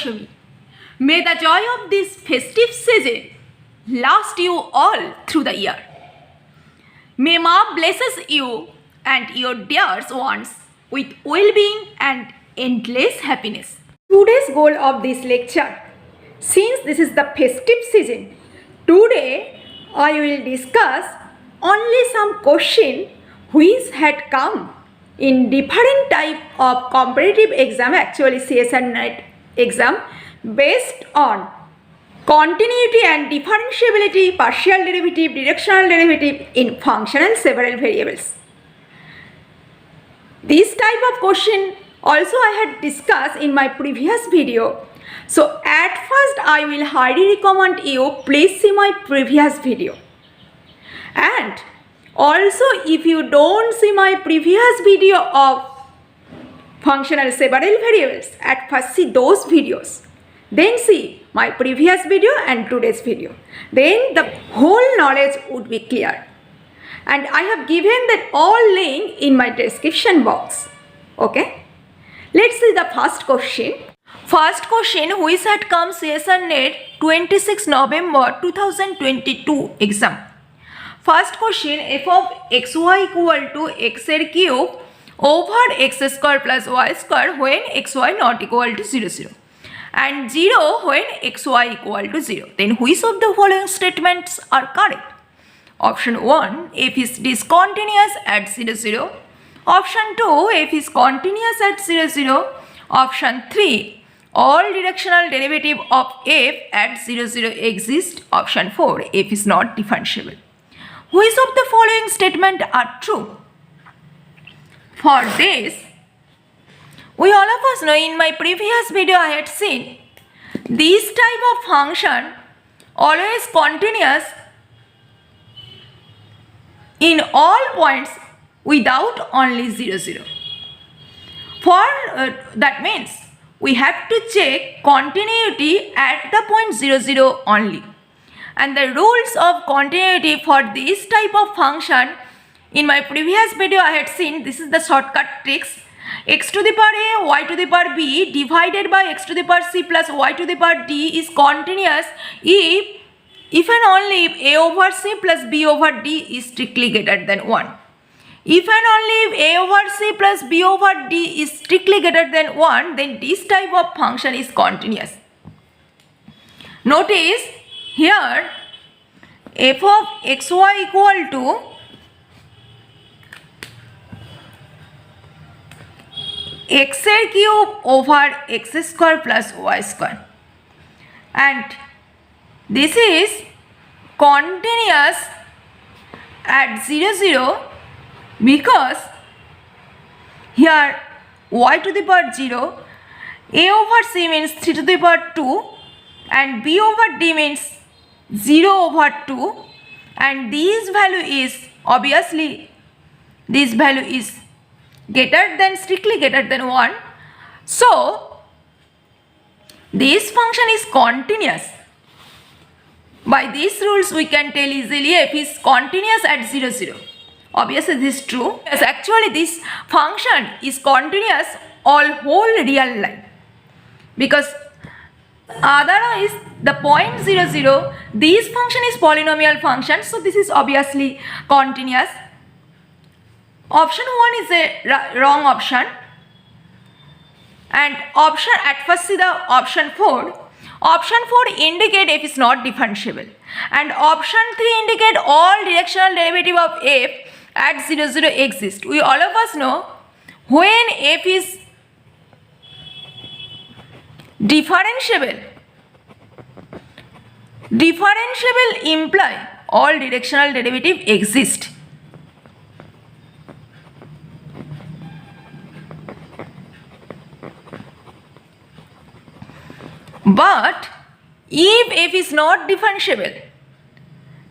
Dashami. May the joy of this festive season last you all through the year. May Ma blesses you and your dear ones with well-being and endless happiness. Today's goal of this lecture, since this is the festive season, today I will discuss only some question which had come in different type of competitive exam, actually CSIR NET exam, based on continuity and differentiability, partial derivative, directional derivative in functional several variables. This type of question also I had discussed in my previous video. So at first I will highly recommend you please see my previous video. And also if you don't see my previous video of functional several variables, at first see those videos. Then see my previous video and today's video. Then the whole knowledge would be clear. And I have given that all link in my description box. Okay. Let's see the first question. First question, which had come CSIR NET 26 November 2022 exam. First question, f of xy equal to x cube over x square plus y square when xy not equal to 0, 0. And 0 when xy equal to 0. Then which of the following statements are correct? Option 1, f is discontinuous at 0, 0. Option 2, f is continuous at 0, 0. Option 3, all directional derivative of f at 0, 0 exist. Option 4, f is not differentiable. Which of the following statements are true? For this, we all of us know in my previous video I had seen this type of function always continuous in all points without only 0, 0. For that means we have to check continuity at the point 0, 0 only. And the rules of continuity for this type of function in my previous video I had seen, this is the shortcut tricks. X to the power a, y to the power b divided by x to the power c plus y to the power d is continuous if and only if a over c plus b over d is strictly greater than 1. If and only if a over c plus b over d is strictly greater than 1, then this type of function is continuous. Notice here f of xy equal to x cube over x square plus y square, and this is continuous at 0, 0 because here y to the power 0, a over c means 3 to the power 2 and b over d means 0 over 2, and this value is obviously this value is greater than strictly greater than 1. So this function is continuous. By these rules we can tell easily f is continuous at 0, 0. Obviously this is true. Yes, actually this function is continuous all whole real line, because otherwise the point 0, 0 this function is polynomial function, so this is obviously continuous. Option 1 is a wrong option, and option at first see the option 4. Option 4 indicate f is not differentiable, and option 3 indicate all directional derivative of f at 0, 0 exist. We all of us know when f is differentiable imply all directional derivative exist. But if f is not differentiable,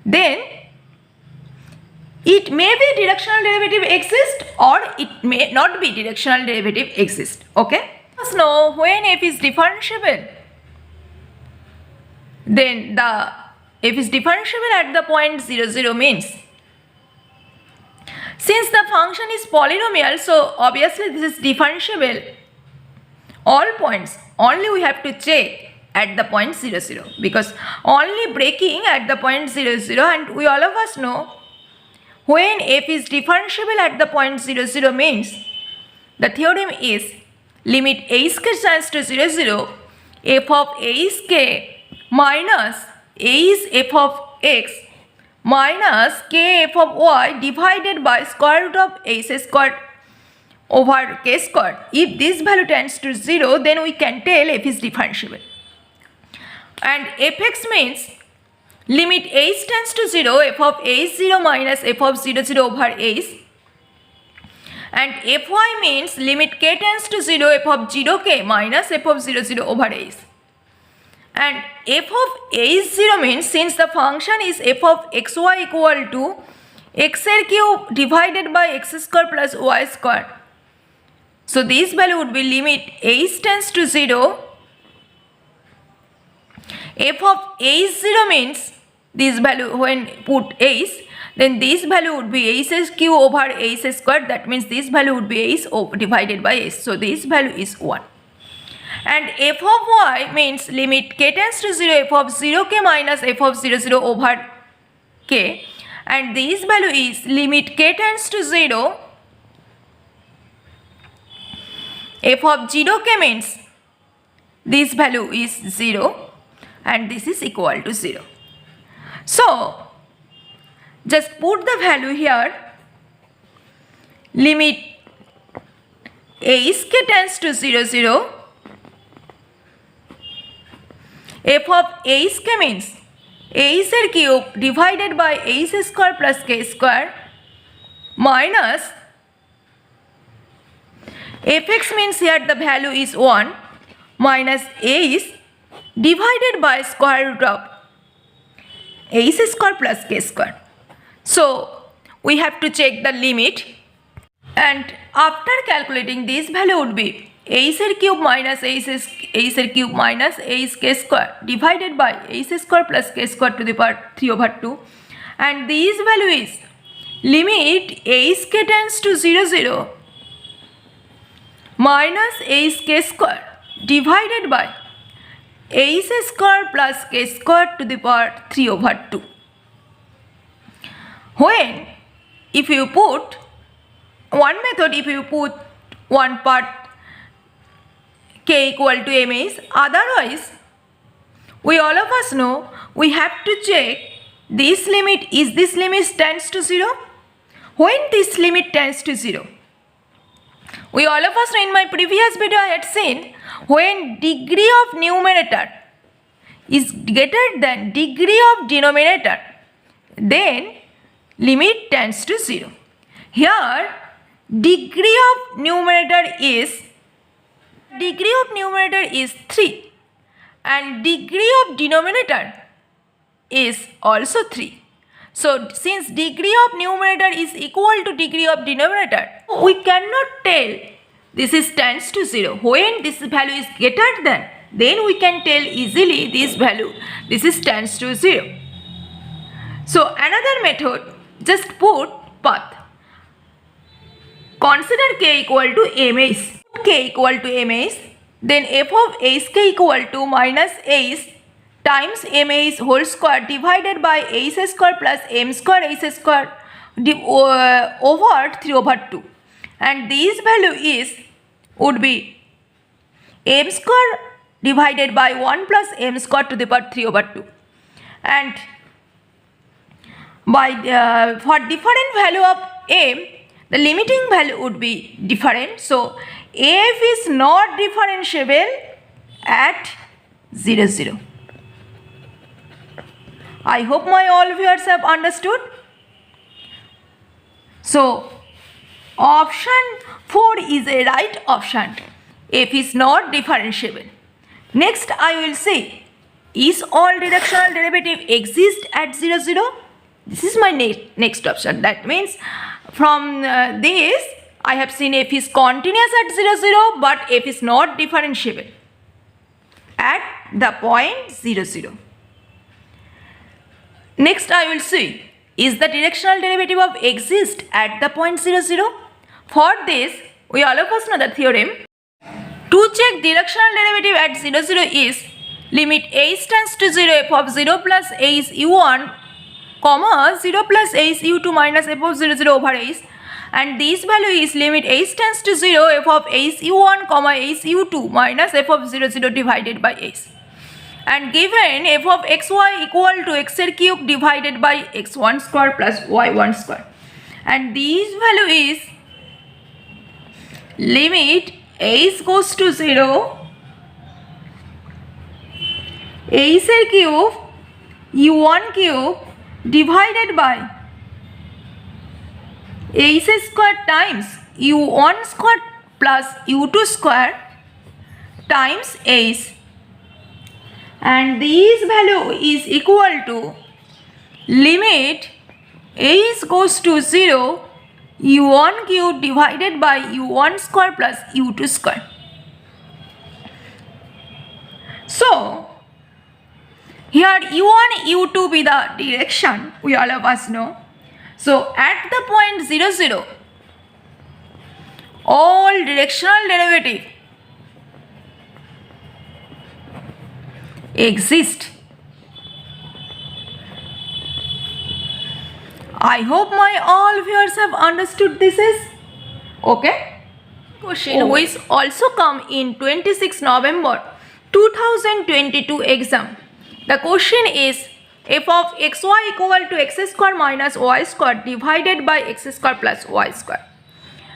then it may be directional derivative exist or it may not be directional derivative exist. Okay? Let us know when f is differentiable, then the f is differentiable at the point 0, 0 means since the function is polynomial, so obviously this is differentiable all points, only we have to check at the point 0, 0, because only breaking at the point 0, 0, and we all of us know when f is differentiable at the point 0, 0 means the theorem is limit h k tends to 0, 0, f of h k minus h f of x minus k f of y divided by square root of h squared over k squared. If this value tends to 0, then we can tell f is differentiable. And fx means limit h tends to 0, f of h0 minus f of 0, 0 over h. And fy means limit k tends to 0, f of 0k minus f of 0, 0 over h. And f of h0 means since the function is f of xy equal to x cube divided by x square plus y square. So this value would be limit h tends to 0. F of h0 means this value, when put h, then this value would be h cube over h squared. That means this value would be h divided by h. So this value is 1. And f of y means limit k tends to 0, f of 0k minus f of 0, 0 over k. And this value is limit k tends to 0, f of 0k means this value is 0 and this is equal to 0. So just put the value here, limit h k tends to 0, 0, f of h k means h cube divided by h square plus k square minus fx means here the value is 1 minus h divided by square root of h square plus k square. So we have to check the limit, and after calculating this value would be h cube minus h cube minus h k square divided by h square plus k square to the power 3 over 2, and this value is limit h k tends to 0, 0 minus h k square divided by h square plus k square to the power 3 over 2. When if you put one method, if you put one part k equal to m is, otherwise we all of us know we have to check this limit, is this limit tends to 0? When this limit tends to 0, we all of us know, in my previous video I had seen, when degree of numerator is greater than degree of denominator, then limit tends to 0. Here degree of numerator is 3 and degree of denominator is also 3. So since degree of numerator is equal to degree of denominator, we cannot tell this is tends to 0. When this value is greater than, then we can tell easily this value, this is tends to 0. So another method, just put path. Consider k equal to m is. K equal to m is, then f of h k equal to minus h times m is whole square divided by h square plus m square h square over 3 over 2, and this value is would be m square divided by 1 plus m square to the power 3 over 2, and by for different value of m, the limiting value would be different. So f is not differentiable at 0, 0. I hope my all viewers have understood. So option 4 is a right option. F is not differentiable. Next I will say, is all directional derivative exist at 0, 0? This is my next option. That means from this I have seen f is continuous at 0, 0, but f is not differentiable at the point 0, 0. Next I will see, is the directional derivative of exist at the point 0, 0? For this we all of us know the theorem. To check directional derivative at 0, 0 is limit h tends to 0 f of 0 plus h u1 comma 0 plus h u2 minus f of 0, 0 over h, and this value is limit h tends to 0 f of h u1 comma h u2 minus f of 0, 0 divided by h, and given f of xy equal to x cube divided by x1 square plus y1 square, and this value is limit h goes to 0 h cube u1 cube divided by h square times u1 square plus u2 square times h, and this value is equal to limit h goes to 0 u1 cube divided by u1 square plus u2 square. So here u1 u2 be the direction we all of us know. So at the point 0, 0 all directional derivative exist. I hope my all viewers have understood this is okay. Question which also come in 26 November 2022 exam. The question is f of xy equal to x square minus y square divided by x square plus y square,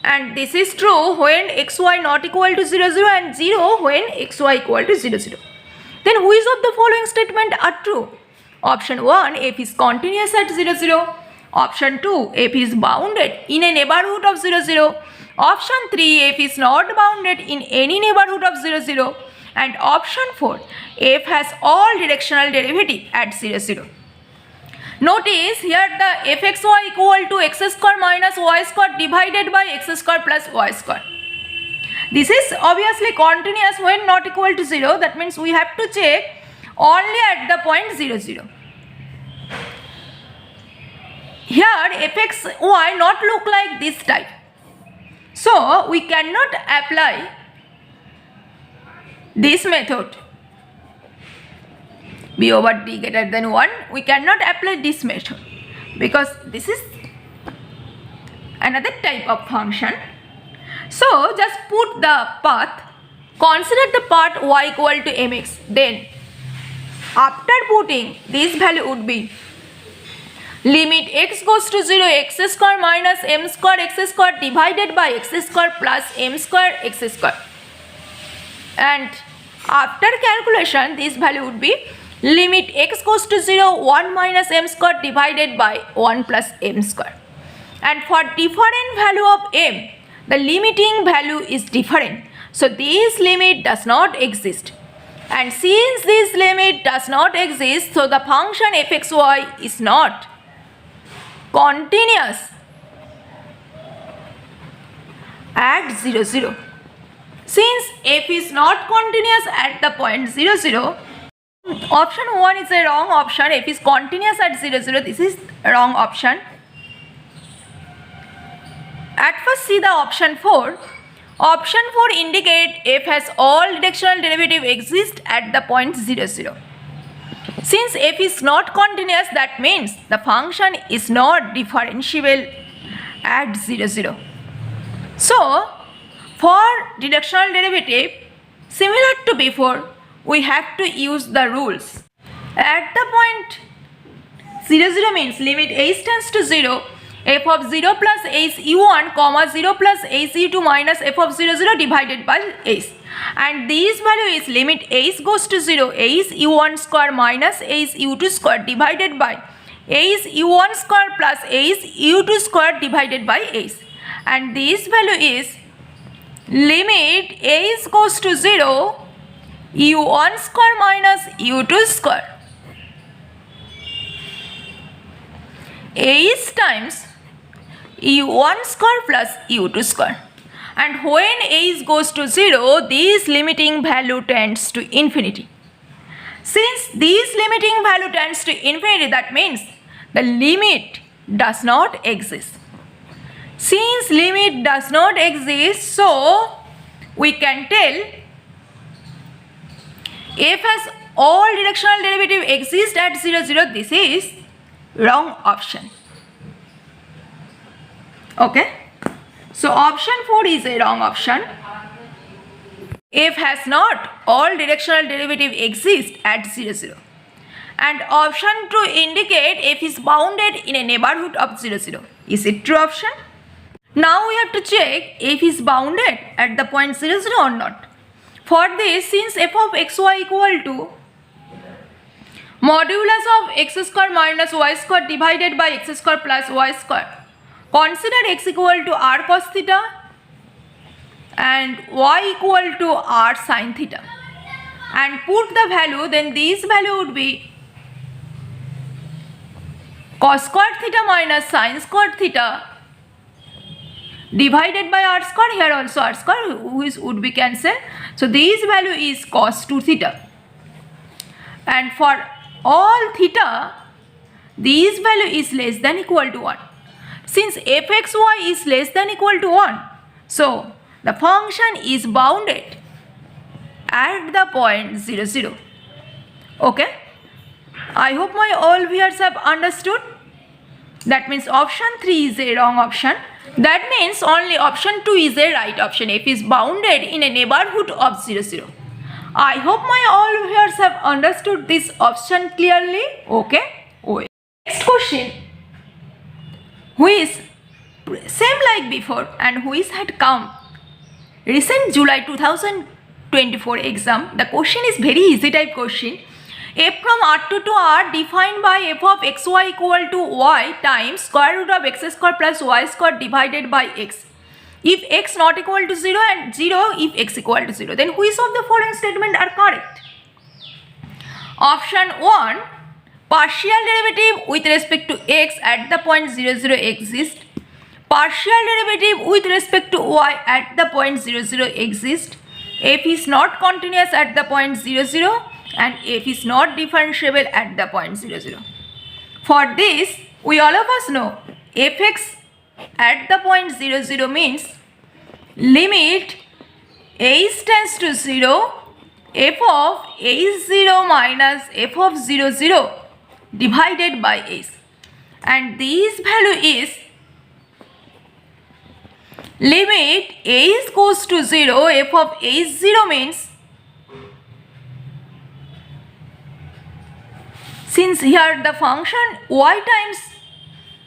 and this is true when xy not equal to 0, 0 and 0 when xy equal to 0, 0. Then which of the following statement are true? Option 1, f is continuous at 0, 0. Option 2, f is bounded in a neighborhood of 0, 0. Option 3, f is not bounded in any neighborhood of 0, 0. And option 4, f has all directional derivative at 0, 0. Notice here the fxy equal to x square minus y square divided by x square plus y square. This is obviously continuous when not equal to 0. That means we have to check only at the point 0, 0. Here fxy not look like this type. So we cannot apply this method b over d greater than 1. We cannot apply this method because this is another type of function. So just put the path, consider the path y equal to mx. Then after putting this value would be limit x goes to 0 x square minus m square x square divided by x square plus m square x square, and after calculation this value would be limit x goes to 0 1 minus m square divided by 1 plus m square, and for different value of m the limiting value is different, so this limit does not exist, and since this limit does not exist, so the function fxy is not continuous at 0, 0. Since f is not continuous at the point 0, 0, option 1 is a wrong option. F is continuous at 0, 0. This is wrong option. At first see the option 4. Option 4 indicate f has all directional derivative exist at the point 0, 0. Since f is not continuous, that means the function is not differentiable at 0, 0. So for directional derivative similar to before, we have to use the rules. At the point 0, 0 means limit h tends to 0 f of 0 plus h u1 comma 0 plus h u2 minus f of 0, 0 divided by h, and this value is limit h goes to 0 h u1 square minus h u2 square divided by h u1 square plus h u2 square divided by h, and this value is limit h goes to 0 u1 square minus u2 square h times u1 square plus u2 square, and when h goes to 0 this limiting value tends to infinity. Since this limiting value tends to infinity, that means the limit does not exist. Since limit does not exist, so we can tell f has all directional derivative exist at 0, 0. This is wrong option. Okay. So option 4 is a wrong option. F has not all directional derivative exist at 0, 0. And option 2 indicate f is bounded in a neighborhood of 0, 0. Is it true option? Now we have to check f is bounded at the point 0, 0 or not. For this, since f of xy equal to modulus of x square minus y square divided by x square plus y square, consider x equal to r cos theta and y equal to r sin theta and put the value, then this value would be cos square theta minus sin square theta divided by r square. Here also r square which would be cancelled. So this value is cos 2 theta. And for all theta, this value is less than equal to 1. Since fxy is less than equal to 1, so the function is bounded at the point 0, 0. Okay. I hope my all viewers have understood. That means option 3 is a wrong option. That means only option 2 is a right option. F is bounded in a neighborhood of 0, 0. I hope my all viewers have understood this option clearly. Okay. Next question, which same like before and which had come recent July 2024 exam. The question is very easy type question. F from R2 to R defined by f of xy equal to y times square root of x square plus y square divided by x. If x not equal to 0 and 0 if x equal to 0, then which of the following statements are correct? Option 1, partial derivative with respect to x at the point 0, 0 exists. Partial derivative with respect to y at the point 0, 0 exists. F is not continuous at the point 0, 0 and f is not differentiable at the point 0, 0. For this, we all of us know fx at the point 0, 0 means limit h tends to 0 f of h0 minus f of 0, 0 divided by h. And this value is limit h goes to 0 f of h0 means, since here the function y times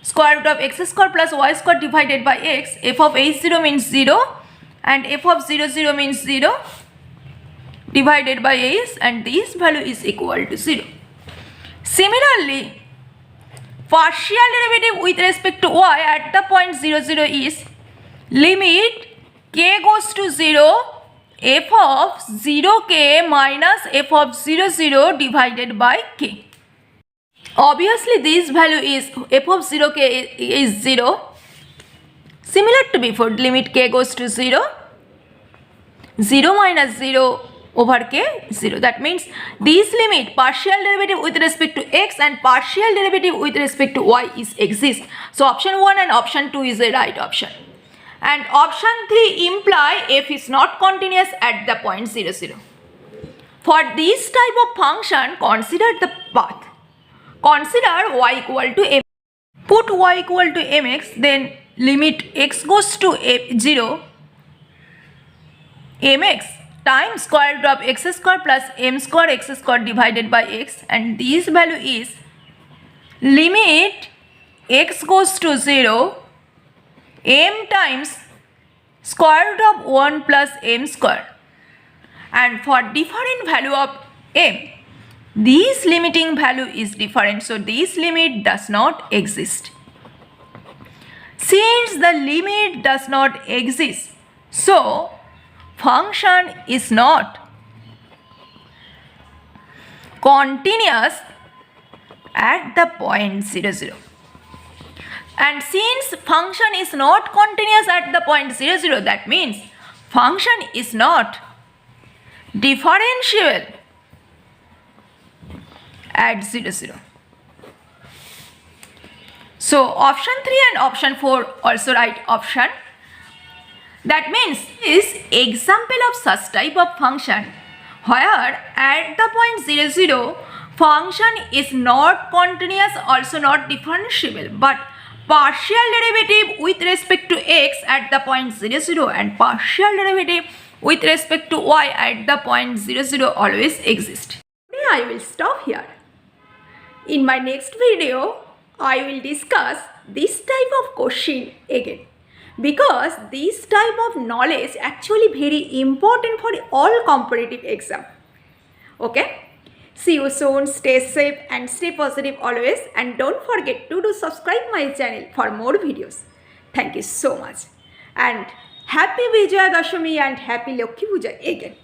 square root of x square plus y square divided by x, f of h0 means 0 and f of 0, 0 means 0 divided by h, and this value is equal to 0. Similarly, partial derivative with respect to y at the point 0, 0 is limit k goes to 0 f of 0k minus f of 0, 0 divided by k. Obviously this value is f of 0k is 0, similar to before, limit k goes to 0, 0 minus 0 over k 0. That means this limit partial derivative with respect to x and partial derivative with respect to y is exist. So option 1 and option 2 is a right option. And option 3 imply f is not continuous at the point 0, 0. For this type of function, consider the path. Consider y equal to m. Put y equal to mx, then limit x goes to 0 mx times square root of x square plus m square x square divided by x, and this value is limit x goes to 0 m times square root of 1 plus m square, and for different value of m, this limiting value is different, so this limit does not exist. Since the limit does not exist, so function is not continuous at the point 0, 0. And since function is not continuous at the point 0, 0, that means function is not differentiable at 0, 0. So option 3 and option 4 also right option. That means is example of such type of function where at the point 0, 0 function is not continuous, also not differentiable, but partial derivative with respect to x at the point 0, 0 and partial derivative with respect to y at the point 0, 0 always exist. Today I will stop here. In my next video, I will discuss this type of question again, because this type of knowledge actually very important for all competitive exam. Okay? See you soon. Stay safe and stay positive always, and don't forget to subscribe my channel for more videos. Thank you so much, and happy Vijaya Dashami and happy Lakshmi Puja again.